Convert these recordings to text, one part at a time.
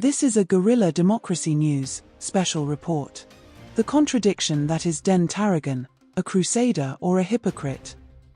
This is a Guerrilla Democracy News special report. The contradiction that is Den Tarragon, a crusader or a hypocrite.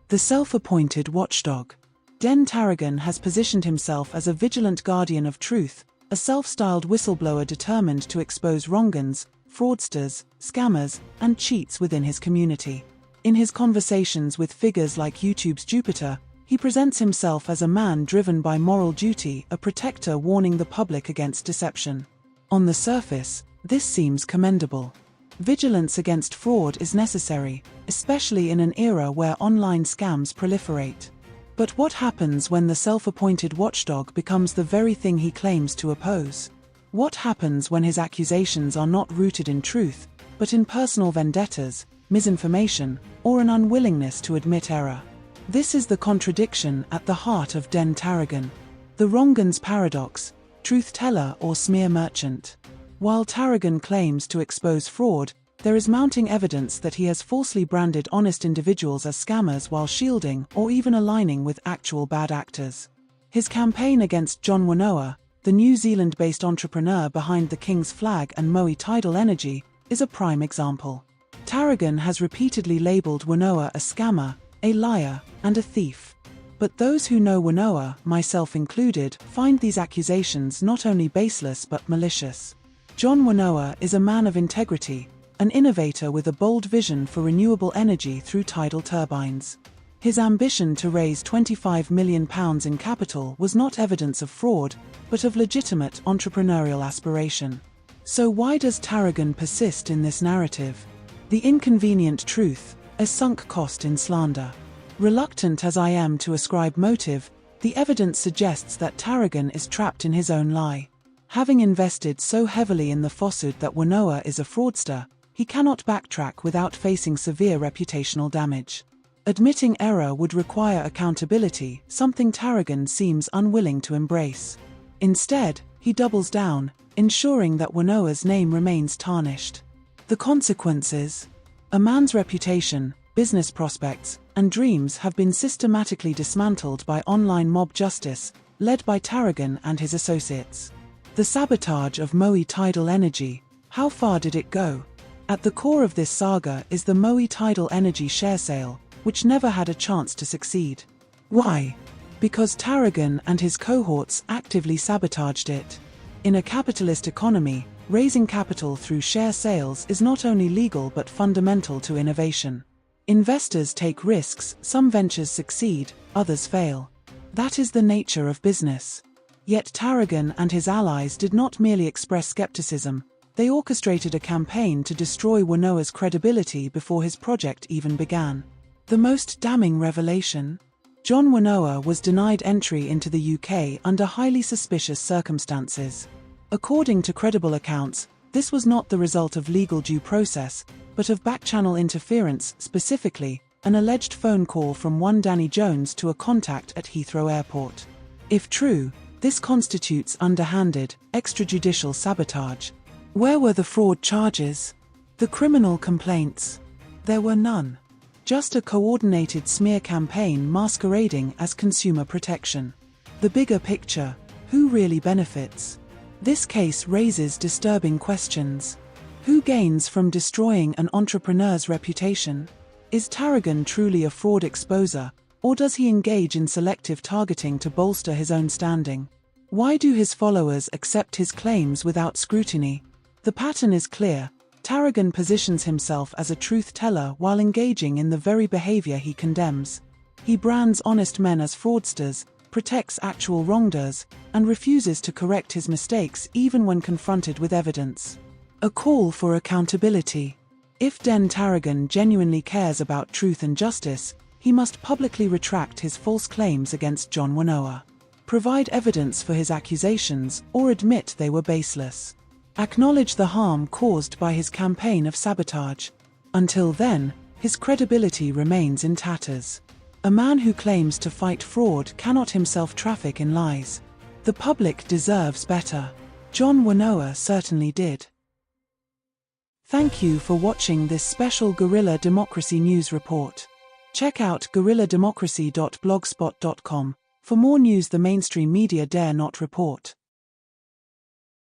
The self-appointed watchdog. Den Tarragon has positioned himself as a vigilant guardian of truth, a self-styled whistleblower determined to expose wrongens, fraudsters, scammers, and cheats within his community. In his conversations with figures like YouTube's Jupiter, he presents himself as a man driven by moral duty, a protector warning the public against deception. On the surface, this seems commendable. Vigilance against fraud is necessary, especially in an era where online scams proliferate. But what happens when the self-appointed watchdog becomes the very thing he claims to oppose? What happens when his accusations are not rooted in truth, but in personal vendettas, misinformation, or an unwillingness to admit error? This is the contradiction at the heart of Den Tarragon. The wrongens paradox, truth-teller or smear merchant. While Tarragon claims to expose fraud, there is mounting evidence that he has falsely branded honest individuals as scammers while shielding or even aligning with actual bad actors. His campaign against John Wanoa, the New Zealand-based entrepreneur behind the King's Flag and Moai Tidal Energy, is a prime example. Tarragon has repeatedly labeled Wanoa a scammer, a liar, and a thief. But those who know Wanoa, myself included, find these accusations not only baseless but malicious. John Wanoa is a man of integrity, an innovator with a bold vision for renewable energy through tidal turbines. His ambition to raise £25 million in capital was not evidence of fraud, but of legitimate entrepreneurial aspiration. So why does Tarragon persist in this narrative? The inconvenient truth, a sunk cost in slander. Reluctant as I am to ascribe motive, the evidence suggests that Tarragon is trapped in his own lie. Having invested so heavily in the falsehood that Wanoa is a fraudster, he cannot backtrack without facing severe reputational damage. Admitting error would require accountability, something Tarragon seems unwilling to embrace. Instead, he doubles down, ensuring that Wanoa's name remains tarnished. The consequences? A man's reputation, business prospects, and dreams have been systematically dismantled by online mob justice, led by Tarragon and his associates. The sabotage of Moai Tidal Energy, how far did it go? At the core of this saga is the Moai Tidal Energy share sale, which never had a chance to succeed. Why? Because Tarragon and his cohorts actively sabotaged it. In a capitalist economy, raising capital through share sales is not only legal but fundamental to innovation. Investors take risks, some ventures succeed, others fail. That is the nature of business. Yet Tarragon and his allies did not merely express skepticism, they orchestrated a campaign to destroy Wanoa's credibility before his project even began. The most damning revelation? John Wanoa was denied entry into the UK under highly suspicious circumstances. According to credible accounts, this was not the result of legal due process, but of back-channel interference, specifically, an alleged phone call from one Danny Jones to a contact at Heathrow Airport. If true, this constitutes underhanded, extrajudicial sabotage. Where were the fraud charges? The criminal complaints? There were none. Just a coordinated smear campaign masquerading as consumer protection. The bigger picture, who really benefits? This case raises disturbing questions. Who gains from destroying an entrepreneur's reputation? Is Tarragon truly a fraud exposer, or does he engage in selective targeting to bolster his own standing? Why do his followers accept his claims without scrutiny? The pattern is clear. Tarragon positions himself as a truth-teller while engaging in the very behavior he condemns. He brands honest men as fraudsters, protects actual wrongdoers, and refuses to correct his mistakes even when confronted with evidence. A call for accountability. If Den Tarragon genuinely cares about truth and justice, he must publicly retract his false claims against John Wanoa. Provide evidence for his accusations or admit they were baseless. Acknowledge the harm caused by his campaign of sabotage. Until then, his credibility remains in tatters. A man who claims to fight fraud cannot himself traffic in lies. The public deserves better. John Wanoa certainly did. Thank you for watching this special Guerrilla Democracy News report. Check out guerrillademocracy.blogspot.com for more news the mainstream media dare not report.